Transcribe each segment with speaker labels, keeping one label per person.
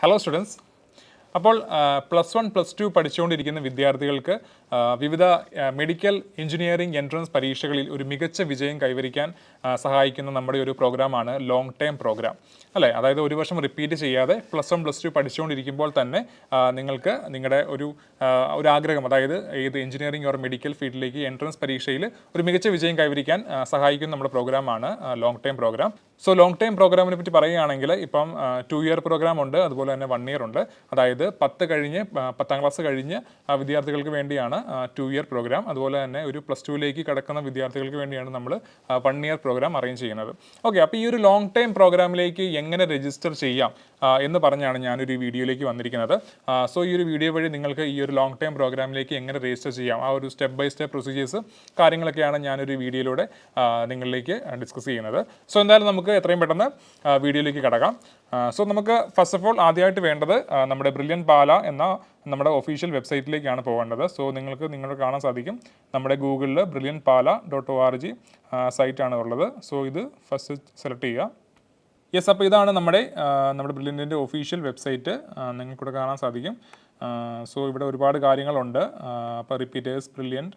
Speaker 1: Hello students. അപ്പോൾ +1 +2 പഠിച്ചുകൊണ്ടിരിക്കുന്ന വിദ്യാർത്ഥികൾക്ക് വിവിധ മെഡിക്കൽ എഞ്ചിനീയറിംഗ് എൻട്രൻസ് പരീക്ഷകളിൽ ഒരു മികച്ച വിജയം കൈവരിക്കാൻ സഹായിക്കുന്ന നമ്മുടെ ഒരു പ്രോഗ്രാമാണ് ലോങ് ടേം പ്രോഗ്രാം അല്ലേ. അതായത് ഒരു വർഷം റിപ്പീറ്റ് ചെയ്യാതെ +1 +2 പഠിച്ചുകൊണ്ടിരിക്കുമ്പോൾ തന്നെ നിങ്ങൾക്ക് നിങ്ങളുടെ ഒരു ആഗ്രഹം, അതായത് ഏത് എഞ്ചിനീയറിംഗ് ഓർ മെഡിക്കൽ ഫീൽഡിലേക്ക് എൻട്രൻസ് പരീക്ഷയിൽ ഒരു മികച്ച വിജയം കൈവരിക്കാൻ സഹായിക്കുന്ന നമ്മുടെ പ്രോഗ്രാമാണ് long term program. So long time പ്രോഗ്രാമിനെ പറ്റി പറയുകയാണെങ്കിൽ ഇപ്പം 2 ഇയർ പ്രോഗ്രാം ഉണ്ട്, അതുപോലെ തന്നെ 1 ഇയർ ഉണ്ട്. അതായത് 10ാം ക്ലാസ് കഴിഞ്ഞ് വിദ്യാർത്ഥികൾക്ക് വേണ്ടിയാണ് 2 ഇയർ പ്രോഗ്രാം. അതുപോലെ തന്നെ ഒരു +2ലേക്ക് കടക്കുന്ന വിദ്യാർത്ഥികൾക്ക് വേണ്ടിയാണ് നമ്മൾ 1 ഇയർ പ്രോഗ്രാം അറേഞ്ച് ചെയ്യുന്നത്. ഓക്കെ, അപ്പോൾ ഈ ഒരു ലോങ് ടൈം പ്രോഗ്രാമിലേക്ക് എങ്ങനെ രജിസ്റ്റർ ചെയ്യാം എന്ന് പറഞ്ഞാണ് ഞാനൊരു വീഡിയോയിലേക്ക് വന്നിരിക്കുന്നത്. സോ ഈ ഒരു വീഡിയോ വഴി നിങ്ങൾക്ക് ഈ ഒരു ലോങ് ടൈം പ്രോഗ്രാമിലേക്ക് എങ്ങനെ രജിസ്റ്റർ ചെയ്യാം, ആ ഒരു സ്റ്റെപ്പ് ബൈ സ്റ്റെപ്പ് പ്രൊസീജിയേഴ്സ് കാര്യങ്ങളൊക്കെയാണ് ഞാനൊരു വീഡിയോയിലൂടെ നിങ്ങളിലേക്ക് ഡിസ്കസ് ചെയ്യുന്നത്. സോ എന്തായാലും നമുക്ക് എത്രയും പെട്ടെന്ന് വീഡിയോയിലേക്ക് കടക്കാം. സോ നമുക്ക് ഫസ്റ്റ് ഓഫ് ഓൾ ആദ്യമായിട്ട് വേണ്ടത് നമ്മുടെ ബ്രില്യൻറ്റ് പാല എന്ന നമ്മുടെ ഒഫീഷ്യൽ വെബ്സൈറ്റിലേക്കാണ് പോകേണ്ടത്. സോ നിങ്ങൾക്ക് കാണാൻ സാധിക്കും നമ്മുടെ ഗൂഗിളിൽ brilliantpala.org സൈറ്റാണ് ഉള്ളത്. സോ ഇത് ഫസ്റ്റ് സെലക്ട് ചെയ്യുക. യെസ്, അപ്പോൾ ഇതാണ് നമ്മുടെ ബ്രില്യൻറ്റിൻ്റെ ഒഫീഷ്യൽ വെബ്സൈറ്റ്. നിങ്ങൾക്കിവിടെ കാണാൻ സാധിക്കും. സോ ഇവിടെ ഒരുപാട് കാര്യങ്ങളുണ്ട്. അപ്പോൾ repeaters, brilliant,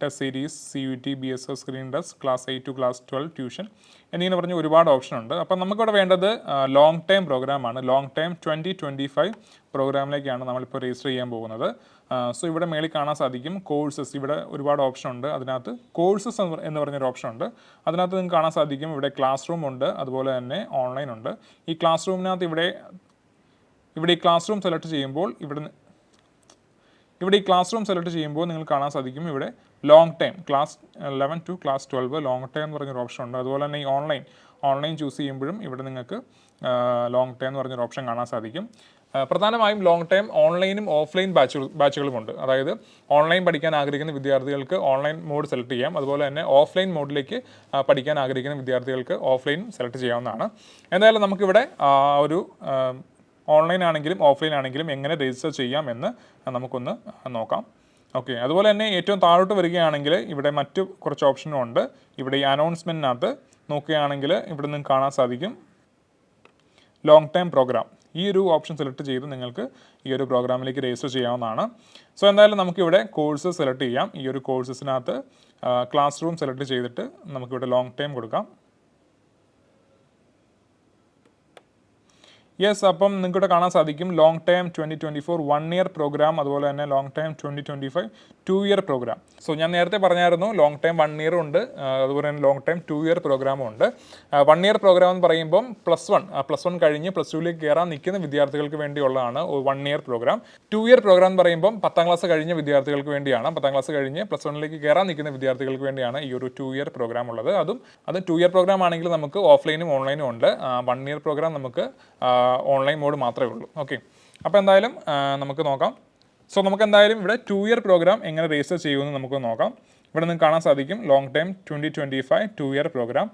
Speaker 1: test series, CUT, BSO, screen test, class 8 to class 12 tuition എന്നിങ്ങനെ പറഞ്ഞ് ഒരുപാട് ഓപ്ഷൻ ഉണ്ട്. അപ്പോൾ നമുക്കിവിടെ വേണ്ടത് ലോങ് ടൈം പ്രോഗ്രാമാണ്. ലോങ് ടൈം 2025 പ്രോഗ്രാമിലേക്കാണ് നമ്മളിപ്പോൾ രജിസ്റ്റർ ചെയ്യാൻ പോകുന്നത്. സോ ഇവിടെ മേളിൽ കാണാൻ സാധിക്കും കോഴ്സസ്. ഇവിടെ ഒരുപാട് ഓപ്ഷൻ ഉണ്ട്. അതിനകത്ത് കോഴ്സസ് എന്ന് പറഞ്ഞൊരു ഓപ്ഷൻ ഉണ്ട്. അതിനകത്ത് നിങ്ങൾക്ക് കാണാൻ സാധിക്കും ഇവിടെ ക്ലാസ് റൂം ഉണ്ട്, അതുപോലെ തന്നെ ഓൺലൈൻ ഉണ്ട്. ഈ ക്ലാസ് റൂമിനകത്ത് ഇവിടെ ഈ ക്ലാസ് റൂം സെലക്ട് ചെയ്യുമ്പോൾ ഈ ക്ലാസ് റൂം സെലക്ട് ചെയ്യുമ്പോൾ നിങ്ങൾക്ക് കാണാൻ സാധിക്കും ഇവിടെ long time class 11 to class 12 long time എന്ന് പറഞ്ഞൊരു ഓപ്ഷൻ ഉണ്ട്. അതുപോലെ തന്നെ ഈ ഓൺലൈൻ ചൂസ് ചെയ്യുമ്പോഴും ഇവിടെ നിങ്ങൾക്ക് ലോങ് ടൈം എന്ന് പറഞ്ഞൊരു ഓപ്ഷൻ കാണാൻ സാധിക്കും. പ്രധാനമായും ലോങ് ടൈം ഓൺലൈനും ഓഫ്ലൈൻ ബാച്ചുകളുമുണ്ട്. അതായത് ഓൺലൈൻ പഠിക്കാൻ ആഗ്രഹിക്കുന്ന വിദ്യാർത്ഥികൾക്ക് ഓൺലൈൻ മോഡ് സെലക്ട് ചെയ്യാം. അതുപോലെ തന്നെ ഓഫ്ലൈൻ മോഡിലേക്ക് പഠിക്കാൻ ആഗ്രഹിക്കുന്ന വിദ്യാർത്ഥികൾക്ക് ഓഫ്ലൈൻ സെലക്ട് ചെയ്യാവുന്നതാണ്. എന്തായാലും നമുക്കിവിടെ ഒരു ഓൺലൈൻ ആണെങ്കിലും ഓഫ്ലൈൻ ആണെങ്കിലും എങ്ങനെ രജിസ്റ്റർ ചെയ്യാം എന്ന് നമുക്കൊന്ന് നോക്കാം. ഓക്കെ, അതുപോലെ തന്നെ ഏറ്റവും താഴോട്ട് വരികയാണെങ്കിൽ ഇവിടെ മറ്റു കുറച്ച് ഓപ്ഷനും ഉണ്ട്. ഇവിടെ ഈ അനൗൺസ്മെൻറ്റിനകത്ത് നോക്കുകയാണെങ്കിൽ ഇവിടെ നിങ്ങൾക്ക് കാണാൻ സാധിക്കും ലോങ് ടൈം പ്രോഗ്രാം. ഈ ഒരു ഓപ്ഷൻ സെലക്ട് ചെയ്ത് നിങ്ങൾക്ക് ഈ ഒരു പ്രോഗ്രാമിലേക്ക് രജിസ്റ്റർ ചെയ്യാവുന്നതാണ്. സോ എന്തായാലും നമുക്കിവിടെ കോഴ്സ് സെലക്ട് ചെയ്യാം. ഈ ഒരു കോഴ്സസിനകത്ത് ക്ലാസ് റൂം സെലക്ട് ചെയ്തിട്ട് നമുക്കിവിടെ ലോങ് ടൈം കൊടുക്കാം. യെസ്, അപ്പം നിങ്ങൾക്കിവിടെ കാണാൻ സാധിക്കും ലോങ് ടൈം 2024 1 ഇയർ പ്രോഗ്രാം, അതുപോലെ തന്നെ long time 2025 2 year program. So ഞാൻ നേരത്തെ പറഞ്ഞായിരുന്നു ലോങ് ടൈം 1 ഇയർ ഉണ്ട്, അതുപോലെ തന്നെ ലോങ് ടൈം 2 ഇയർ പ്രോഗ്രാമും ഉണ്ട്. 1 ഇയർ പ്രോഗ്രാം എന്ന് പറയുമ്പം +1 കഴിഞ്ഞ് +2ലേക്ക് കയറാൻ നിൽക്കുന്ന വിദ്യാർത്ഥികൾക്ക് വേണ്ടിയുള്ളതാണ് 1 ഇയർ പ്രോഗ്രാം. 2 ഇയർ പ്രോഗ്രാം എന്ന് പറയുമ്പം 10ാം ക്ലാസ് കഴിഞ്ഞ വിദ്യാർത്ഥികൾക്ക് വേണ്ടിയാണ്. 10ാം ക്ലാസ് കഴിഞ്ഞ് +1ലേക്ക് കയറാൻ നിൽക്കുന്ന വിദ്യാർത്ഥികൾക്ക് വേണ്ടിയാണ് ഈ ഒരു 2 ഇയർ പ്രോഗ്രാം ഉള്ളത്. അത് 2 ഇയർ പ്രോഗ്രാം ആണെങ്കിൽ നമുക്ക് ഓഫ്ലൈനും ഓൺലൈനും ഉണ്ട്. 1 ഇയർ പ്രോഗ്രാം നമുക്ക് ഓൺലൈൻ മോഡ് മാത്രമേ ഉള്ളൂ. ഓക്കെ, അപ്പോൾ എന്തായാലും നമുക്ക് നോക്കാം. സോ നമുക്ക് എന്തായാലും ഇവിടെ 2 ഇയർ പ്രോഗ്രാം എങ്ങനെ രജിസ്റ്റർ ചെയ്യുമെന്ന് നമുക്ക് നോക്കാം. ഇവിടെ നിങ്ങൾക്ക് കാണാൻ സാധിക്കും long time 2025 2 year program.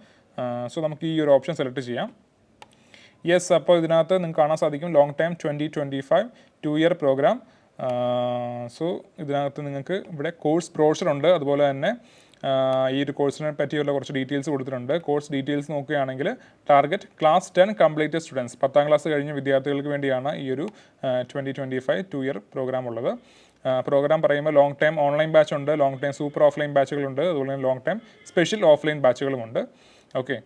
Speaker 1: So നമുക്ക് ഈ ഒരു ഓപ്ഷൻ സെലക്ട് ചെയ്യാം. യെസ്, അപ്പോൾ ഇതിനകത്ത് നിങ്ങൾക്ക് കാണാൻ സാധിക്കും long time 2025 2 year program. So ഇതിനകത്ത് നിങ്ങൾക്ക് ഇവിടെ കോഴ്സ് ബ്രോഷർ ഉണ്ട്. അതുപോലെ തന്നെ ഈ ഒരു കോഴ്സിനെ പറ്റിയുള്ള കുറച്ച് ഡീറ്റെയിൽസ് കൊടുത്തിട്ടുണ്ട്. കോഴ്സ് ഡീറ്റെയിൽസ് നോക്കുകയാണെങ്കിൽ ടാർഗറ്റ് ക്ലാസ് 10 കംപ്ലീറ്റഡ് സ്റ്റുഡൻസ്, 10ാം ക്ലാസ് കഴിഞ്ഞ വിദ്യാർത്ഥികൾക്ക് വേണ്ടിയാണ് ഈ ഒരു 2025 2 ഇയർ പ്രോഗ്രാം ഉള്ളത്. പ്രോഗ്രാം പറയുമ്പോൾ ലോങ് ടൈം ഓൺലൈൻ ബാച്ച് ഉണ്ട്, ലോങ് ടൈം സൂപ്പർ ഓഫ്ലൈൻ ബാച്ചുകളുണ്ട്, അതുപോലെ തന്നെ ലോങ് ടൈം സ്പെഷ്യൽ ഓഫ്ലൈൻ ബാച്ചുകളുമുണ്ട്. ഓക്കെ,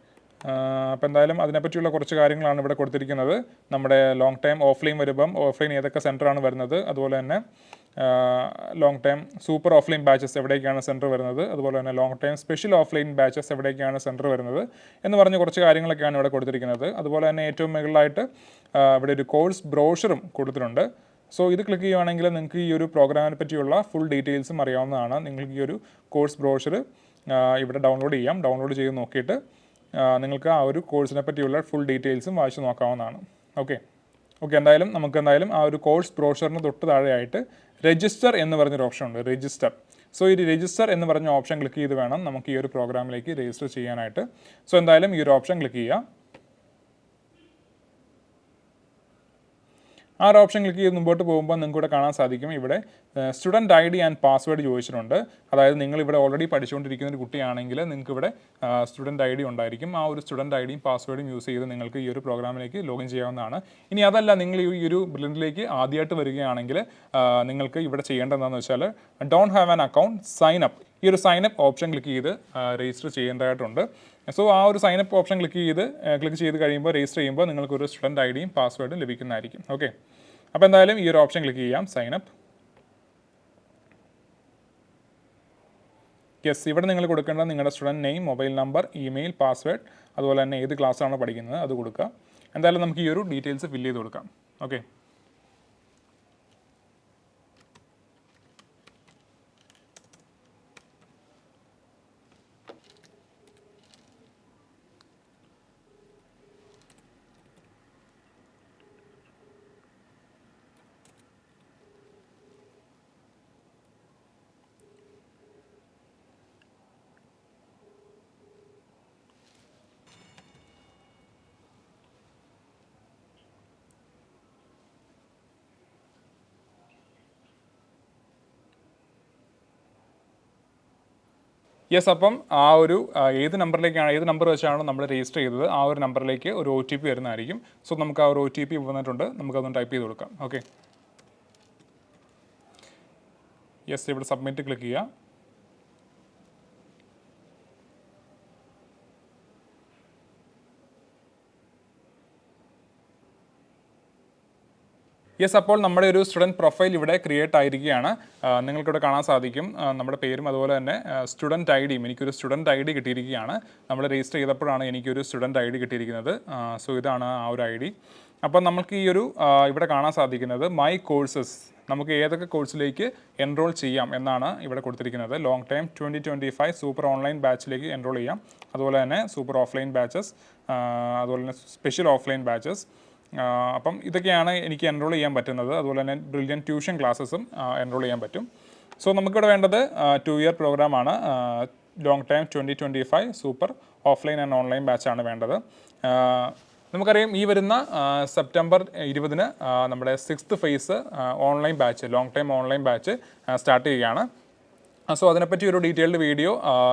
Speaker 1: അപ്പോൾ എന്തായാലും അതിനെപ്പറ്റിയുള്ള കുറച്ച് കാര്യങ്ങളാണ് ഇവിടെ കൊടുത്തിരിക്കുന്നത്. നമ്മുടെ ലോങ് ടൈം ഓഫ്ലൈൻ വരുമ്പം ഓഫ്ലൈൻ ഏതൊക്കെ സെൻറ്ററാണ് വരുന്നത്, അതുപോലെ തന്നെ long time super offline batches എവിടേക്കാണ് സെൻറ്റർ വരുന്നത്, അതുപോലെ തന്നെ long time special offline batches എവിടേക്കാണ് സെൻറ്റർ വരുന്നത് എന്ന് പറഞ്ഞ് കുറച്ച് കാര്യങ്ങളൊക്കെയാണ് ഇവിടെ കൊടുത്തിരിക്കുന്നത്. അതുപോലെ തന്നെ ഏറ്റവും മുകളിലായിട്ട് ഇവിടെ ഒരു കോഴ്സ് ബ്രോഷറും കൊടുത്തിട്ടുണ്ട്. സോ ഇത് ക്ലിക്ക് ചെയ്യുകയാണെങ്കിൽ നിങ്ങൾക്ക് ഈ ഒരു പ്രോഗ്രാമിനെ പറ്റിയുള്ള ഫുൾ ഡീറ്റെയിൽസും അറിയാവുന്നതാണ്. നിങ്ങൾക്ക് ഈ ഒരു കോഴ്സ് ബ്രോഷർ ഇവിടെ ഡൗൺലോഡ് ചെയ്യാം. ഡൗൺലോഡ് ചെയ്ത് നോക്കിയിട്ട് നിങ്ങൾക്ക് ആ ഒരു കോഴ്സിനെ പറ്റിയുള്ള ഫുൾ ഡീറ്റെയിൽസും വായിച്ച് നോക്കാവുന്നതാണ്. ഓക്കെ, എന്തായാലും നമുക്ക് ആ ഒരു കോഴ്സ് ബ്രോഷറിന് തൊട്ട് താഴെയായിട്ട് രജിസ്റ്റർ എന്ന് പറഞ്ഞൊരു ഓപ്ഷൻ ഉണ്ട്, രജിസ്റ്റർ. സോ ഈ രജിസ്റ്റർ എന്ന് പറഞ്ഞ ഓപ്ഷൻ ക്ലിക്ക് ചെയ്ത് വേണം നമുക്ക് ഈ ഒരു പ്രോഗ്രാമിലേക്ക് രജിസ്റ്റർ ചെയ്യാനായിട്ട്. സോ എന്തായാലും ഈ ഒരു ഓപ്ഷൻ ക്ലിക്ക് ചെയ്യുക. ആ ഒരു ഓപ്ഷൻ ക്ലിക്ക് ചെയ്ത് മുമ്പോട്ട് പോകുമ്പോൾ നിങ്ങൾക്ക് ഇവിടെ കാണാൻ സാധിക്കും ഇവിടെ student I D and password ചോദിച്ചിട്ടുണ്ട്. അതായത് നിങ്ങൾ ഇവിടെ ഓൾറെഡി പഠിച്ചുകൊണ്ടിരിക്കുന്ന ഒരു കുട്ടിയാണെങ്കിൽ നിങ്ങൾക്ക് ഇവിടെ സ്റ്റുഡൻറ്റ് ഐ ഡി ഉണ്ടായിരിക്കും. ആ ഒരു സ്റ്റുഡൻറ്റ് ഐ ഡിയും പാസ്വേഡും യൂസ് ചെയ്ത് നിങ്ങൾക്ക് ഈ ഒരു പ്രോഗ്രാമിലേക്ക് ലോഗിൻ ചെയ്യാവുന്നതാണ്. ഇനി അതല്ല, നിങ്ങൾ ഈ ഒരു ബ്രില്യൻറ്റിലേക്ക് ആദ്യമായിട്ട് വരികയാണെങ്കിൽ നിങ്ങൾക്ക് ഇവിടെ ചെയ്യേണ്ടത് എന്താണെന്ന് വെച്ചാൽ don't have an account sign up, ഈ ഒരു സൈൻ അപ്പ് ഓപ്ഷൻ ക്ലിക്ക് ചെയ്ത് രജിസ്റ്റർ ചെയ്യേണ്ടതായിട്ടുണ്ട്. സോ ആ ഒരു സൈൻ അപ്പ് ഓപ്ഷൻ ക്ലിക്ക് ചെയ്ത് കഴിയുമ്പോൾ രജിസ്റ്റർ ചെയ്യുമ്പോൾ നിങ്ങൾക്കൊരു സ്റ്റുഡൻറ്റ് ഐ ഡിയും പാസ്വേഡും ലഭിക്കുന്നതായിരിക്കും. ഓക്കെ, അപ്പോൾ എന്തായാലും ഈ ഒരു ഓപ്ഷൻ ക്ലിക്ക് ചെയ്യാം, സൈൻ അപ്പ്. യെസ്, ഇവിടെ നിങ്ങൾ കൊടുക്കേണ്ടത് നിങ്ങളുടെ student name, mobile number, email, password, അതുപോലെ തന്നെ ഏത് ക്ലാസ്സാണോ പഠിക്കുന്നത് അത് കൊടുക്കുക. എന്തായാലും നമുക്ക് ഈ ഒരു ഡീറ്റെയിൽസ് ഫില്ല് ചെയ്ത് കൊടുക്കാം. ഓക്കെ, യെസ്, അപ്പം ആ ഒരു ഏത് നമ്പർ വെച്ചാണോ നമ്മൾ രജിസ്റ്റർ ചെയ്തത് ആ ഒരു നമ്പറിലേക്ക് ഒരു OTP വരുന്നതായിരിക്കും. സോ നമുക്ക് ആ ഒരു OTP വന്നിട്ടുണ്ട്, നമുക്കതൊന്ന് ടൈപ്പ് ചെയ്ത് കൊടുക്കാം. ഓക്കെ, യെസ്, ഇവിടെ സബ്മിറ്റ് ക്ലിക്ക് ചെയ്യുക. യെസ്, അപ്പോൾ നമ്മുടെ ഒരു സ്റ്റുഡൻറ്റ് പ്രൊഫൈൽ ഇവിടെ ക്രിയേറ്റ് ആയിരിക്കുകയാണ്. നിങ്ങൾക്കിവിടെ കാണാൻ സാധിക്കും നമ്മുടെ പേരും അതുപോലെ തന്നെ സ്റ്റുഡൻറ്റ് ഐ ഡിയും. എനിക്കൊരു സ്റ്റുഡൻറ്റ് ഐ ഡി കിട്ടിയിരിക്കുകയാണ്. നമ്മൾ രജിസ്റ്റർ ചെയ്തപ്പോഴാണ് എനിക്കൊരു സ്റ്റുഡൻറ്റ് ഐ ഡി കിട്ടിയിരിക്കുന്നത്. സോ ഇതാണ് ആ ഒരു ഐ ഡി. അപ്പോൾ നമുക്ക് ഈ ഒരു ഇവിടെ കാണാൻ സാധിക്കുന്നത് മൈ കോഴ്സസ്, നമുക്ക് ഏതൊക്കെ കോഴ്സിലേക്ക് എൻറോൾ ചെയ്യാം എന്നാണ് ഇവിടെ കൊടുത്തിരിക്കുന്നത്. ലോങ് ടൈം 2025 സൂപ്പർ ഓൺലൈൻ ബാച്ചിലേക്ക് എൻറോൾ ചെയ്യാം, അതുപോലെ തന്നെ സൂപ്പർ ഓഫ്ലൈൻ ബാച്ചസ്, അതുപോലെ തന്നെ സ്പെഷ്യൽ ഓഫ്ലൈൻ ബാച്ചസ്. അപ്പം ഇതൊക്കെയാണ് എനിക്ക് എൻറോൾ ചെയ്യാൻ പറ്റുന്നത്. അതുപോലെ തന്നെ ബ്രില്യൻ ട്യൂഷൻ ക്ലാസ്സസും എൻറോൾ ചെയ്യാൻ പറ്റും. സോ നമുക്കിവിടെ വേണ്ടത് 2 ഇയർ പ്രോഗ്രാമാണ്. Long time 2025 super offline and online ബാച്ചാണ് വേണ്ടത്. നമുക്കറിയാം ഈ വരുന്ന സെപ്റ്റംബർ 20 നമ്മുടെ 6th phase online batch, long time online batch start ചെയ്യുകയാണ്. സോ അതിനെപ്പറ്റി ഒരു ഡീറ്റെയിൽഡ് വീഡിയോ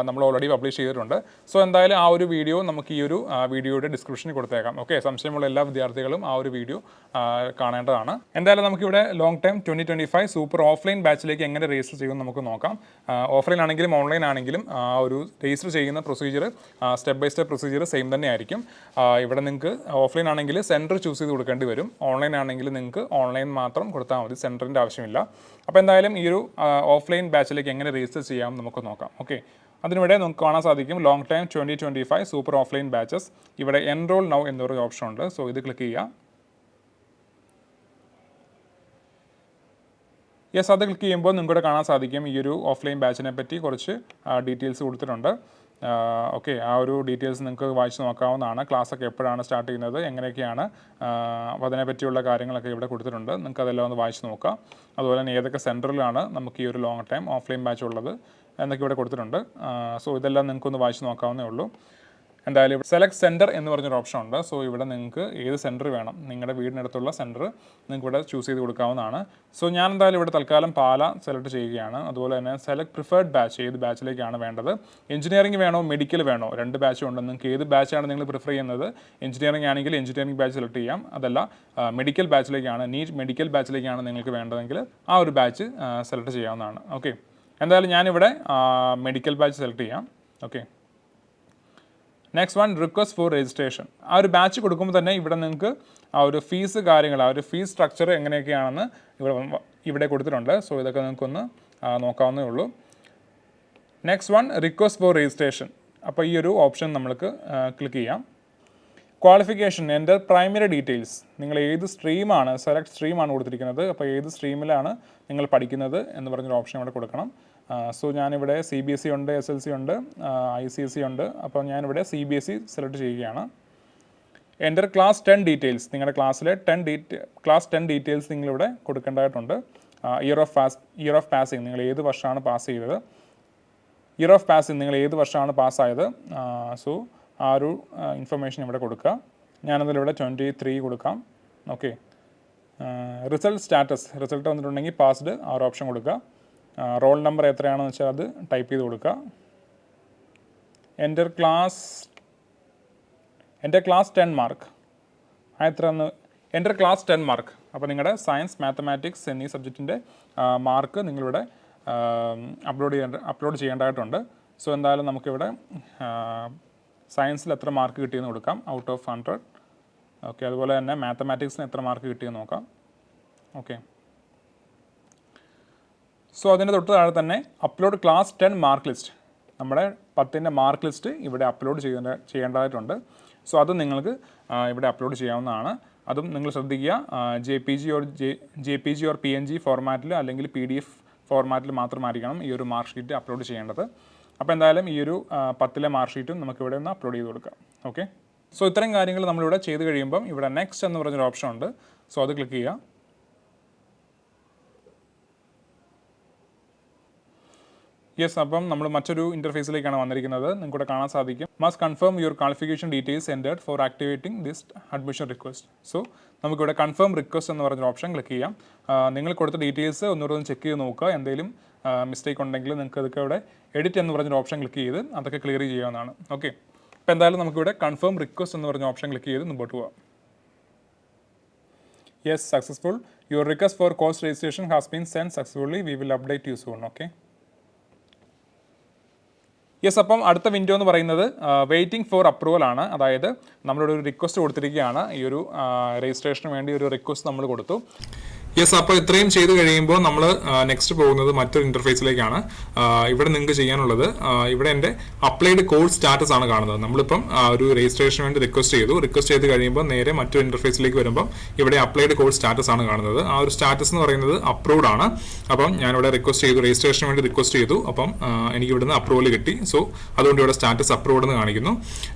Speaker 1: നമ്മൾ ഓൾറെഡി പബ്ലിഷ് ചെയ്തിട്ടുണ്ട്. സോ എന്തായാലും ആ ഒരു വീഡിയോ നമുക്ക് ഈ ഒരു വീഡിയോയുടെ ഡിസ്ക്രിപ്ഷനിൽ കൊടുത്തേക്കാം. ഓക്കെ, സംശയമുള്ള എല്ലാ വിദ്യാർത്ഥികളും ആ ഒരു വീഡിയോ കാണേണ്ടതാണ്. എന്തായാലും നമുക്കിവിടെ ലോങ് ടൈം 2025 സൂപ്പർ ഓഫ്ലൈൻ ബാച്ചിലേക്ക് എങ്ങനെ രജിസ്റ്റർ ചെയ്യുമെന്ന് നമുക്ക് നോക്കാം. ഓഫ്ലൈൻ ആണെങ്കിലും ഓൺലൈൻ ആണെങ്കിലും ഒരു രജിസ്റ്റർ ചെയ്യുന്ന procedure step by step procedure same തന്നെ ആയിരിക്കും. ഇവിടെ നിങ്ങൾക്ക് ഓഫ്ലൈൻ ആണെങ്കിൽ സെൻറ്റർ ചൂസ് ചെയ്ത് കൊടുക്കേണ്ടി വരും. ഓൺലൈൻ ആണെങ്കിൽ നിങ്ങൾക്ക് ഓൺലൈൻ മാത്രം കൊടുത്താൽ മതി, സെൻറ്ററിൻ്റെ ആവശ്യമില്ല. അപ്പോൾ എന്തായാലും ഈ ഒരു ഓഫ്ലൈൻ ബാച്ചിലേക്ക് എങ്ങനെ രജിസ്റ്റർ ചെയ്യാം നമുക്ക് നോക്കാം. ഓക്കെ, അതിനിവിടെ നമുക്ക് കാണാൻ സാധിക്കും long time 2025 super offline batches. ഇവിടെ എൻറോൾ നൗ എന്നൊരു ഓപ്ഷൻ ഉണ്ട്. സോ ഇത് ക്ലിക്ക് ചെയ്യുക. യെസ്, അത് ക്ലിക്ക് ചെയ്യുമ്പോൾ നിങ്ങൾക്കിവിടെ കാണാൻ സാധിക്കും ഈ ഒരു ഓഫ്ലൈൻ ബാച്ചിനെ പറ്റി കുറച്ച് ഡീറ്റെയിൽസ് കൊടുത്തിട്ടുണ്ട്. ഓക്കെ, ആ ഒരു ഡീറ്റെയിൽസ് നിങ്ങൾക്ക് വായിച്ച് നോക്കാവുന്നതാണ്. ക്ലാസ്സൊക്കെ എപ്പോഴാണ് സ്റ്റാർട്ട് ചെയ്യുന്നത്, എങ്ങനെയൊക്കെയാണ്, അപ്പോൾ അതിനെപ്പറ്റിയുള്ള കാര്യങ്ങളൊക്കെ ഇവിടെ കൊടുത്തിട്ടുണ്ട്. നിങ്ങൾക്ക് അതെല്ലാം ഒന്ന് വായിച്ച് നോക്കാം. അതുപോലെ തന്നെ ഏതൊക്കെ സെൻറ്ററിലാണ് നമുക്ക് ഈ ഒരു ലോങ് ടൈം ഓഫ്ലൈൻ ബാച്ച് ഉള്ളത് എന്നൊക്കെ ഇവിടെ കൊടുത്തിട്ടുണ്ട്. സോ ഇതെല്ലാം നിങ്ങൾക്കൊന്ന് വായിച്ച് നോക്കാവുന്നേ ഉള്ളൂ. എന്തായാലും സെലക്ട് സെൻറ്റർ എന്ന് പറഞ്ഞൊരു ഓപ്ഷൻ ഉണ്ട്. സോ ഇവിടെ നിങ്ങൾക്ക് ഏത് സെൻറ്റർ വേണം, നിങ്ങളുടെ വീടിനടുത്തുള്ള സെൻറ്റർ നിങ്ങൾക്ക് ഇവിടെ ചൂസ് ചെയ്ത് കൊടുക്കാവുന്നതാണ്. സോ ഞാൻ എന്തായാലും ഇവിടെ തൽക്കാലം പാല സെലക്ട് ചെയ്യുകയാണ്. അതുപോലെ തന്നെ സെലക്ട് പ്രിഫേർഡ് ബാച്ച്, ഏത് ബാച്ചിലേക്കാണ് വേണ്ടത്, എഞ്ചിനീയറിംഗ് വേണോ മെഡിക്കൽ വേണോ, 2 ബാച്ചും ഉണ്ട്. നിങ്ങൾക്ക് ഏത് ബാച്ചാണ് നിങ്ങൾ പ്രിഫർ ചെയ്യുന്നത്, എഞ്ചിനീയറിംഗ് ആണെങ്കിൽ എഞ്ചിനീയറിംഗ് ബാച്ച് സെലക്ട് ചെയ്യാം. അതല്ല മെഡിക്കൽ ബാച്ചിലേക്കാണ്, നീറ്റ് മെഡിക്കൽ ബാച്ചിലേക്കാണ് നിങ്ങൾക്ക് വേണ്ടതെങ്കിൽ ആ ഒരു ബാച്ച് സെലക്ട് ചെയ്യാവുന്നതാണ്. ഓക്കെ, എന്തായാലും ഞാനിവിടെ മെഡിക്കൽ ബാച്ച് സെലക്ട് ചെയ്യാം. Okay, next one request for registration. ആ ഒരു ബാച്ച് കൊടുക്കുമ്പോൾ തന്നെ ഇവിടെ നിങ്ങൾക്ക് ആ ഒരു ഫീസ് കാര്യങ്ങൾ, ആ ഒരു ഫീസ് സ്ട്രക്ചർ എങ്ങനെയൊക്കെയാണെന്ന് ഇവിടെ കൊടുത്തിട്ടുണ്ട്. സോ ഇതൊക്കെ നിങ്ങൾക്കൊന്ന് നോക്കാവുന്നേ ഉള്ളൂ. Next one request for registration. അപ്പോൾ ഈ ഒരു ഓപ്ഷൻ നമ്മൾക്ക് ക്ലിക്ക് ചെയ്യാം. ക്വാളിഫിക്കേഷൻ, എൻ്റെ പ്രൈമറി ഡീറ്റെയിൽസ്, നിങ്ങൾ ഏത് സ്ട്രീമാണ്, സെലക്ട് സ്ട്രീമാണ് കൊടുത്തിരിക്കുന്നത്. അപ്പോൾ ഏത് സ്ട്രീമിലാണ് നിങ്ങൾ പഠിക്കുന്നത് എന്ന് പറഞ്ഞൊരു ഓപ്ഷൻ ഇവിടെ കൊടുക്കണം. സോ ഞാനിവിടെ CBSE ഉണ്ട്, SLC ഉണ്ട്, ICSE ഉണ്ട്. അപ്പോൾ ഞാനിവിടെ CBSE സെലക്ട് ചെയ്യുകയാണ്. എൻ്റർ ക്ലാസ് 10 ഡീറ്റെയിൽസ്, നിങ്ങളുടെ ക്ലാസ്സിലെ ക്ലാസ് 10 ഡീറ്റെയിൽസ് നിങ്ങളിവിടെ കൊടുക്കേണ്ടതായിട്ടുണ്ട്. ഇയർ ഓഫ് പാസിങ്, നിങ്ങൾ ഏത് വർഷമാണ് പാസ് ചെയ്തത്, ഇയർ ഓഫ് പാസിങ് നിങ്ങൾ ഏത് വർഷമാണ് പാസ്സായത്. സോ ആ ഒരു ഇൻഫർമേഷൻ ഇവിടെ കൊടുക്കുക. ഞാനതിലിവിടെ 23 കൊടുക്കാം. ഓക്കെ, റിസൾട്ട് സ്റ്റാറ്റസ്, റിസൾട്ട് വന്നിട്ടുണ്ടെങ്കിൽ പാസ്ഡ് ആ ഒരു ഓപ്ഷൻ കൊടുക്കുക. റോൾ നമ്പർ എത്രയാണെന്ന് വെച്ചാൽ അത് ടൈപ്പ് ചെയ്ത് കൊടുക്കുക. എൻ്റെ ക്ലാസ് 10 മാർക്ക് എത്രയെന്ന്, എൻ്റെ ക്ലാസ് 10 മാർക്ക്. അപ്പോൾ നിങ്ങളുടെ സയൻസ്, മാത്തമാറ്റിക്സ് എന്നീ സബ്ജക്റ്റിൻ്റെ മാർക്ക് നിങ്ങളിവിടെ അപ്ലോഡ് ചെയ്യേണ്ടതായിട്ടുണ്ട്. സോ എന്തായാലും നമുക്കിവിടെ സയൻസിൽ എത്ര മാർക്ക് കിട്ടിയെന്ന് കൊടുക്കാം, ഔട്ട് ഓഫ് 100. ഓക്കെ, അതുപോലെ തന്നെ മാത്തമാറ്റിക്സിന് എത്ര മാർക്ക് കിട്ടിയെന്ന് നോക്കാം. ഓക്കെ, സോ അതിൻ്റെ തൊട്ട് താഴെ തന്നെ അപ്ലോഡ് ക്ലാസ് 10 മാർക്ക് ലിസ്റ്റ്, നമ്മുടെ 10ൻ്റെ മാർക്ക് ലിസ്റ്റ് ഇവിടെ അപ്ലോഡ് ചെയ്യേണ്ടതായിട്ടുണ്ട്. സോ അത് നിങ്ങൾക്ക് ഇവിടെ അപ്ലോഡ് ചെയ്യാവുന്നതാണ്. അതും നിങ്ങൾ ശ്രദ്ധിക്കുക, JPG ഓർ PNG ഫോർമാറ്റിൽ അല്ലെങ്കിൽ PDF ഫോർമാറ്റിൽ മാത്രമായിരിക്കണം ഈ ഒരു മാർക്ക് ഷീറ്റ് അപ്ലോഡ് ചെയ്യേണ്ടത്. അപ്പോൾ എന്തായാലും ഈ ഒരു 10ലെ മാർക്ക് ഷീറ്റും നമുക്കിവിടെ ഒന്ന് അപ്ലോഡ് ചെയ്ത് കൊടുക്കാം. ഓക്കെ, സോ ഇത്രയും കാര്യങ്ങൾ നമ്മളിവിടെ ചെയ്ത് കഴിയുമ്പം ഇവിടെ നെക്സ്റ്റ് എന്ന് പറഞ്ഞൊരു ഓപ്ഷൻ ഉണ്ട്. സോ അത് ക്ലിക്ക് ചെയ്യുക. യെസ്, അപ്പം നമ്മൾ മറ്റൊരു ഇൻ്റർഫേസിലേക്കാണ് വന്നിരിക്കുന്നത്. നിങ്ങൾക്കിവിടെ കാണാൻ സാധിക്കും, must confirm your qualification details entered for activating this admission request. So നമുക്കിവിടെ കൺഫേം റിക്വസ്റ്റ് എന്ന് പറഞ്ഞൊരു ഓപ്ഷൻ ക്ലിക്ക് ചെയ്യാം. നിങ്ങൾ കൊടുത്ത ഡീറ്റെയിൽസ് ഒന്നുകൂടെ ഒന്ന് ചെക്ക് ചെയ്ത് നോക്കുക. എന്തെങ്കിലും മിസ്റ്റേക്ക് ഉണ്ടെങ്കിൽ നിങ്ങൾക്ക് അതൊക്കെ ഇവിടെ എഡിറ്റ് എന്ന് പറഞ്ഞൊരു ഓപ്ഷൻ ക്ലിക്ക് ചെയ്ത് അതൊക്കെ ക്ലിയർ ചെയ്യാവുന്നതാണ്. ഓക്കെ, അപ്പോൾ എന്തായാലും നമുക്കിവിടെ കൺഫേം റിക്വസ്റ്റ് എന്ന് പറഞ്ഞ ഓപ്ഷൻ ക്ലിക്ക് ചെയ്ത് മുമ്പോട്ട് പോകാം. Yes, successful. Your request for course registration has been send successfully. We will update you soon. Okay, yes, അപ്പം അടുത്ത വിൻഡോ എന്ന് പറയുന്നത് വെയിറ്റിംഗ് ഫോർ അപ്രൂവൽ ആണ്. അതായത് നമ്മളിവിടെ ഒരു റിക്വസ്റ്റ് കൊടുത്തിരിക്കുകയാണ്. ഈ ഒരു രജിസ്ട്രേഷന് വേണ്ടി ഒരു റിക്വസ്റ്റ് നമ്മൾ കൊടുത്തു. യെസ്, അപ്പോൾ ഇത്രയും ചെയ്ത് കഴിയുമ്പോൾ നമ്മൾ നെക്സ്റ്റ് പോകുന്നത് മറ്റൊരു ഇൻ്റർഫേസിലേക്കാണ്. ഇവിടെ നിങ്ങൾക്ക് ചെയ്യാനുള്ളത്, ഇവിടെ എൻ്റെ അപ്ലൈഡ് കോഴ്സ് സ്റ്റാറ്റസ് ആണ് കാണുന്നത്. നമ്മളിപ്പം ഒരു രജിസ്ട്രേഷന് വേണ്ടി റിക്വസ്റ്റ് ചെയ്ത് കഴിയുമ്പോൾ നേരെ മറ്റൊരു ഇൻ്റർഫേസിലേക്ക് വരുമ്പോൾ ഇവിടെ അപ്ലൈഡ് കോഴ്സ് സ്റ്റാറ്റസ് ആണ് കാണുന്നത്. ആ ഒരു സ്റ്റാറ്റസ് എന്ന് പറയുന്നത് അപ്രൂവ്ഡ് ആണ്. അപ്പം ഞാനിവിടെ റിക്വസ്റ്റ് ചെയ്തു, രജിസ്ട്രേഷന് വേണ്ടി റിക്വസ്റ്റ് ചെയ്തു. അപ്പം എനിക്ക് ഇവിടുന്ന് അപ്രൂവൽ കിട്ടി. സോ അതുകൊണ്ട് ഇവിടെ സ്റ്റാറ്റസ് അപ്രൂവ്ഡ് എന്ന് കാണിക്കുന്നു.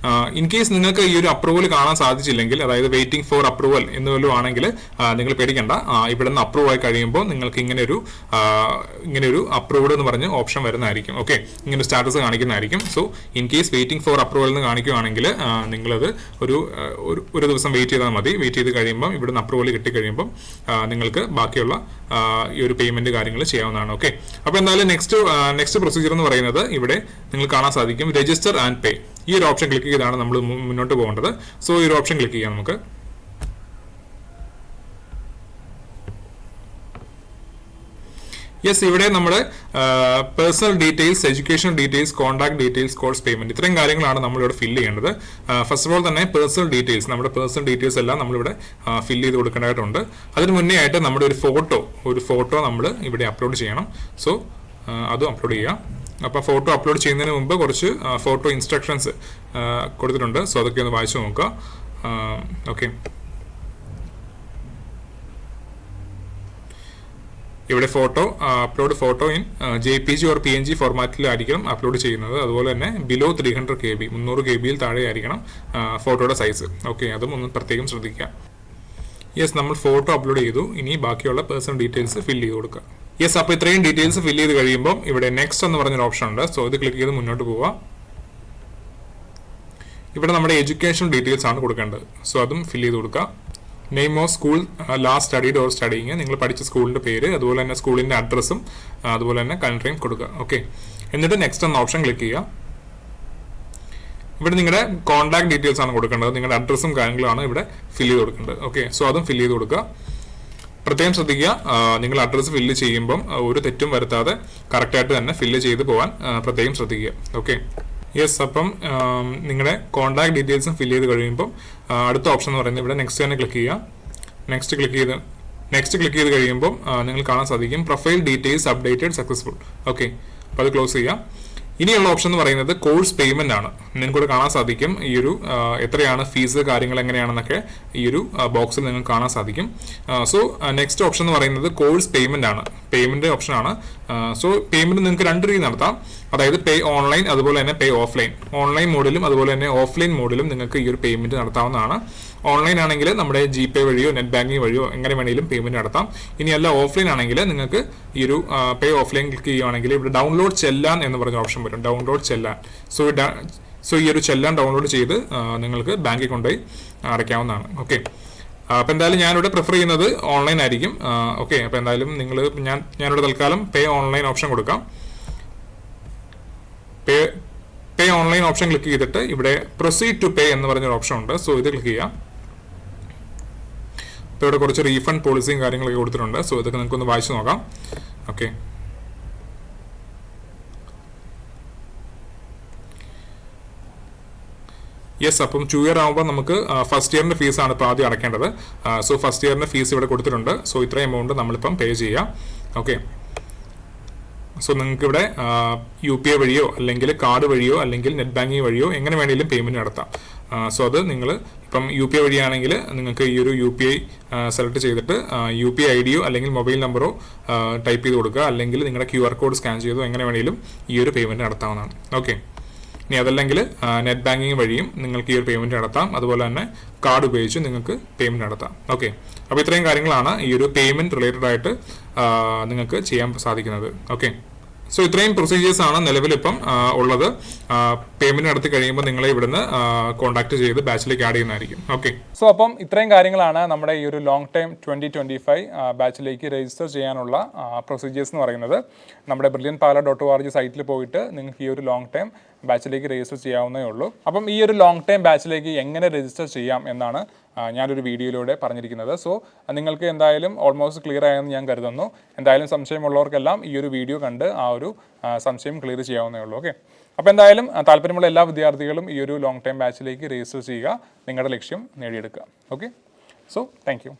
Speaker 1: ഇൻ കേസ് നിങ്ങൾക്ക് ഈ ഒരു അപ്രൂവൽ കാണാൻ സാധിച്ചില്ലെങ്കിൽ, അതായത് വെയിറ്റിംഗ് ഫോർ അപ്രൂവൽ എന്ന് വല്ലതും ആണെങ്കിൽ നിങ്ങൾ പേടിക്കേണ്ട. ഇവിടെ അപ്രൂവ് ആയി കഴിയുമ്പോൾ നിങ്ങൾക്ക് ഇങ്ങനെയൊരു അപ്രൂവ്ഡ് എന്ന് പറഞ്ഞ് ഓപ്ഷൻ വരുന്നതായിരിക്കും. ഓക്കെ, ഇങ്ങനെ സ്റ്റാറ്റസ് കാണിക്കുന്നതായിരിക്കും. So in case waiting for approval എന്ന് കാണിക്കുകയാണെങ്കിൽ നിങ്ങളത് ഒരു ദിവസം വെയിറ്റ് ചെയ്താൽ മതി. വെയിറ്റ് ചെയ്ത് കഴിയുമ്പോൾ ഇവിടുന്ന് അപ്രൂവൽ കിട്ടിക്കഴിയുമ്പോൾ നിങ്ങൾക്ക് ബാക്കിയുള്ള ഈ ഒരു പേയ്മെന്റ് കാര്യങ്ങൾ ചെയ്യാവുന്നതാണ്. ഓക്കെ, അപ്പോൾ എന്തായാലും നെക്സ്റ്റ് പ്രൊസീജിയർ എന്ന് പറയുന്നത് ഇവിടെ നിങ്ങൾ കാണാൻ സാധിക്കും രജിസ്റ്റർ ആൻഡ് പേ. ഈ ഒരു ഓപ്ഷൻ ക്ലിക്ക് ചെയ്താണ് നമ്മൾ മുന്നോട്ട് പോകേണ്ടത്. സോ ഈ ഒരു ഓപ്ഷൻ ക്ലിക്ക് ചെയ്യാം നമുക്ക്. യെസ്, ഇവിടെ നമ്മുടെ personal details, education details, contact details, course payment, ഇത്രയും കാര്യങ്ങളാണ് നമ്മളിവിടെ ഫില്ല് ചെയ്യേണ്ടത്. ഫസ്റ്റ് ഓഫ് ഓൾ തന്നെ പേഴ്സണൽ ഡീറ്റെയിൽസ്, നമ്മുടെ പേഴ്സണൽ ഡീറ്റെയിൽസ് എല്ലാം നമ്മളിവിടെ ഫില്ല് ചെയ്ത് കൊടുക്കേണ്ടതായിട്ടുണ്ട്. അതിന് മുന്നേ ആയിട്ട് നമ്മുടെ ഒരു ഫോട്ടോ നമ്മൾ ഇവിടെ അപ്ലോഡ് ചെയ്യണം. സോ അതും അപ്ലോഡ് ചെയ്യാം. അപ്പോൾ ഫോട്ടോ അപ്ലോഡ് ചെയ്യുന്നതിന് മുമ്പ് കുറച്ച് ഫോട്ടോ ഇൻസ്ട്രക്ഷൻസ് കൊടുത്തിട്ടുണ്ട്. സോ അതൊക്കെ ഒന്ന് വായിച്ചു നോക്കുക. ഓക്കെ, ഇവിടെ upload photo in JPG or PNG ഫോർമാറ്റിലായിരിക്കണം അപ്ലോഡ് ചെയ്യുന്നത്. അതുപോലെ തന്നെ ബിലോ 300 KB, 300 KB താഴെ ആയിരിക്കണം ഫോട്ടോയുടെ സൈസ്. ഓക്കെ, അതും ഒന്ന് പ്രത്യേകം ശ്രദ്ധിക്കുക. യെസ്, നമ്മൾ ഫോട്ടോ അപ്ലോഡ് ചെയ്തു. ഇനി ബാക്കിയുള്ള പേഴ്സണൽ ഡീറ്റെയിൽസ് ഫില്ല് ചെയ്ത് കൊടുക്കുക. യെസ്, അപ്പോൾ ഇത്രയും ഡീറ്റെയിൽസ് ഫില്ല് ചെയ്ത് കഴിയുമ്പോൾ ഇവിടെ നെക്സ്റ്റ് എന്ന് പറഞ്ഞൊരു ഓപ്ഷൻ ഉണ്ട്. സോ ഇത് ക്ലിക്ക് ചെയ്ത് മുന്നോട്ട് പോവുക. ഇവിടെ നമ്മുടെ എഡ്യൂക്കേഷൻ ഡീറ്റെയിൽസ് ആണ് കൊടുക്കേണ്ടത്. സോ അതും ഫില്ല് ചെയ്ത് കൊടുക്കുക. Name of school last studied or studying, നിങ്ങൾ പഠിച്ച സ്കൂളിൻ്റെ പേര്, അതുപോലെ തന്നെ സ്കൂളിൻ്റെ അഡ്രസ്സും അതുപോലെ തന്നെ കൺട്രിയും കൊടുക്കുക. ഓക്കെ, എന്നിട്ട് നെക്സ്റ്റ് എന്ന ഓപ്ഷൻ ക്ലിക്ക് ചെയ്യുക. ഇവിടെ നിങ്ങളുടെ കോൺടാക്ട് ഡീറ്റെയിൽസ് ആണ് കൊടുക്കേണ്ടത്. നിങ്ങളുടെ അഡ്രസ്സും കാര്യങ്ങളാണ് ഇവിടെ ഫില്ല് ചെയ്ത് കൊടുക്കേണ്ടത്. ഓക്കെ, സോ അതും ഫില്ല് ചെയ്ത് കൊടുക്കുക. പ്രത്യേകം ശ്രദ്ധിക്കുക, നിങ്ങൾ അഡ്രസ്സ് ഫില്ല് ചെയ്യുമ്പം ഒരു തെറ്റും വരുത്താതെ കറക്റ്റായിട്ട് തന്നെ ഫില്ല് ചെയ്ത് പോകാൻ പ്രത്യേകം ശ്രദ്ധിക്കുക. ഓക്കെ, യെസ്, അപ്പം നിങ്ങളുടെ കോൺടാക്ട് ഡീറ്റെയിൽസും ഫില്ല് ചെയ്ത് കഴിയുമ്പം അടുത്ത ഓപ്ഷൻ എന്ന് പറയുന്നത് ഇവിടെ നെക്സ്റ്റ് തന്നെ ക്ലിക്ക് ചെയ്യുക. നെക്സ്റ്റ് ക്ലിക്ക് ചെയ്ത് കഴിയുമ്പോൾ നിങ്ങൾ കാണാൻ സാധിക്കും profile details updated successful. Okay, അപ്പോൾ അത് ക്ലോസ് ചെയ്യാം. ഇനിയുള്ള ഓപ്ഷൻ എന്ന് പറയുന്നത് കോഴ്സ് പേയ്മെന്റ് ആണ്. നിങ്ങൾക്ക് കാണാൻ സാധിക്കും ഈ ഒരു എത്രയാണ് ഫീസ്, കാര്യങ്ങൾ എങ്ങനെയാണെന്നൊക്കെ ഈ ഒരു ബോക്സിൽ നിങ്ങൾക്ക് കാണാൻ സാധിക്കും. സോ നെക്സ്റ്റ് ഓപ്ഷൻ എന്ന് പറയുന്നത് കോഴ്സ് പേയ്മെന്റ് ആണ്, പേയ്മെന്റ് ഓപ്ഷൻ ആണ്. സോ പേയ്മെന്റ് നിങ്ങൾക്ക് രണ്ട് രീതി നടത്താം. അതായത് പേ ഓൺലൈൻ, അതുപോലെ തന്നെ പേ ഓഫ്ലൈൻ. ഓൺലൈൻ മോഡിലും അതുപോലെ തന്നെ ഓഫ്ലൈൻ മോഡിലും നിങ്ങൾക്ക് ഈ ഒരു പേയ്മെന്റ് നടത്താവുന്നതാണ്. ഓൺലൈൻ ആണെങ്കിൽ നമ്മുടെ GPay വഴിയോ നെറ്റ് ബാങ്കിങ് വഴിയോ എങ്ങനെ വേണമെങ്കിലും പേയ്മെന്റ് നടത്താം. ഇനിയല്ല ഓഫ്ലൈൻ ആണെങ്കിൽ നിങ്ങൾക്ക് ഈ ഒരു പേ ഓഫ്ലൈൻ ക്ലിക്ക് ചെയ്യുകയാണെങ്കിൽ ഇവിടെ ഡൗൺലോഡ് ചെല്ലാൻ എന്ന് പറഞ്ഞ ഓപ്ഷൻ വരും. ഡൗൺലോഡ് ചെല്ലാൻ. സോ ഈ ഒരു ചെല്ലാൻ ഡൗൺലോഡ് ചെയ്ത് നിങ്ങൾക്ക് ബാങ്കിൽ കൊണ്ടുപോയി അടയ്ക്കാവുന്നതാണ്. ഓക്കെ, അപ്പോൾ എന്തായാലും ഞാനിവിടെ പ്രിഫർ ചെയ്യുന്നത് ഓൺലൈൻ ആയിരിക്കും. ഓക്കെ, അപ്പോൾ എന്തായാലും ഞാനിവിടെ തൽക്കാലം പേ ഓൺലൈൻ ഓപ്ഷൻ കൊടുക്കാം. പേ ഓൺലൈൻ ഓപ്ഷൻ ക്ലിക്ക് ചെയ്തിട്ട് ഇവിടെ പ്രൊസീഡ് ടു പേ എന്ന് പറഞ്ഞൊരു ഓപ്ഷൻ ഉണ്ട്. സോ ഇത് ക്ലിക്ക് ചെയ്യാം. ഇപ്പോൾ ഇവിടെ കുറച്ച് റീഫണ്ട് പോളിസിയും കാര്യങ്ങളൊക്കെ കൊടുത്തിട്ടുണ്ട്. സോ ഇതൊക്കെ നിങ്ങൾക്കൊന്ന് വായിച്ചു നോക്കാം. Okay, yes. അപ്പം 2 ഇയർ ആകുമ്പോൾ നമുക്ക് ഫസ്റ്റ് ഇയറിൻ്റെ ഫീസാണ് ഇപ്പോൾ ആദ്യം അടയ്ക്കേണ്ടത്. സോ ഫസ്റ്റ് ഇയറിൻ്റെ ഫീസ് ഇവിടെ കൊടുത്തിട്ടുണ്ട്. സോ ഇത്രയും എമൗണ്ട് നമ്മളിപ്പം പേ ചെയ്യാം. ഓക്കെ, സോ നിങ്ങൾക്ക് ഇവിടെ UPI വഴിയോ അല്ലെങ്കിൽ കാർഡ് വഴിയോ അല്ലെങ്കിൽ നെറ്റ് ബാങ്കിങ് വഴിയോ എങ്ങനെ വേണമെങ്കിലും പേയ്മെൻറ്റ് നടത്താം. സോ അത് നിങ്ങൾ ഇപ്പം UPI വഴിയാണെങ്കിൽ നിങ്ങൾക്ക് ഈ ഒരു UPI സെലക്ട് ചെയ്തിട്ട് UPI ID യോ അല്ലെങ്കിൽ മൊബൈൽ നമ്പറോ ടൈപ്പ് ചെയ്ത് കൊടുക്കുക, അല്ലെങ്കിൽ നിങ്ങളുടെ QR കോഡ് സ്കാൻ ചെയ്തോ എങ്ങനെ വേണമെങ്കിലും ഈ ഒരു പേയ്മെൻറ്റ് നടത്താവുന്നതാണ്. ഓക്കെ, ഇനി അതല്ലെങ്കിൽ നെറ്റ് ബാങ്കിങ് വഴിയും നിങ്ങൾക്ക് ഈ ഒരു പേയ്മെൻറ്റ് നടത്താം. അതുപോലെ തന്നെ കാർഡ് ഉപയോഗിച്ച് നിങ്ങൾക്ക് പേയ്മെൻറ്റ് നടത്താം. ഓക്കെ, അപ്പോൾ ഇത്രയും കാര്യങ്ങളാണ് ഈ ഒരു പേയ്മെൻറ്റ് റിലേറ്റഡ് ആയിട്ട് നിങ്ങൾക്ക് ചെയ്യാൻ സാധിക്കുന്നത്. ഓക്കെ, സോ ഇത്രയും പ്രൊസീജിയേഴ്സ് ആണ് നിലവിലിപ്പം ഉള്ളത്. പേയ്മെന്റ് നടത്തി കഴിയുമ്പോൾ നിങ്ങളെ ഇവിടുന്ന് കോൺടാക്ട് ചെയ്ത് ബാച്ചിലേക്ക് ആഡ് ചെയ്യുന്നതായിരിക്കും. ഓക്കെ, സോ അപ്പം ഇത്രയും കാര്യങ്ങളാണ് നമ്മുടെ ഈ ഒരു ലോങ് ടൈം 2025 ബാച്ചിലേക്ക് രജിസ്റ്റർ ചെയ്യാനുള്ള പ്രൊസീജിയേഴ്സ് എന്ന് പറയുന്നത്. നമ്മുടെ brilliantpala.org സൈറ്റിൽ പോയിട്ട് നിങ്ങൾക്ക് ഈ ഒരു ലോങ് ടൈം ബാച്ചിലേക്ക് രജിസ്റ്റർ ചെയ്യാവുന്നേ ഉള്ളൂ. അപ്പം ഈ ഒരു ലോങ് ടൈം ബാച്ചിലേക്ക് എങ്ങനെ രജിസ്റ്റർ ചെയ്യാം എന്നാണ് ഞാനൊരു വീഡിയോയിലൂടെ പറഞ്ഞിരിക്കുന്നത്. സോ നിങ്ങൾക്ക് എന്തായാലും ഓൾമോസ്റ്റ് ക്ലിയർ ആയെന്ന് ഞാൻ കരുതുന്നു. എന്തായാലും സംശയമുള്ളവർക്കെല്ലാം ഈ ഒരു വീഡിയോ കണ്ട് ആ ഒരു സംശയം ക്ലിയർ ചെയ്യാവുന്നേ ഉള്ളൂ. ഓക്കെ, അപ്പോൾ എന്തായാലും താല്പര്യമുള്ള എല്ലാ വിദ്യാർത്ഥികളും ഈ ഒരു ലോങ് ടൈം ബാച്ചിലേക്ക് രജിസ്റ്റർ ചെയ്യുക, നിങ്ങളുടെ ലക്ഷ്യം നേടിയെടുക്കുക. Okay, so thank you.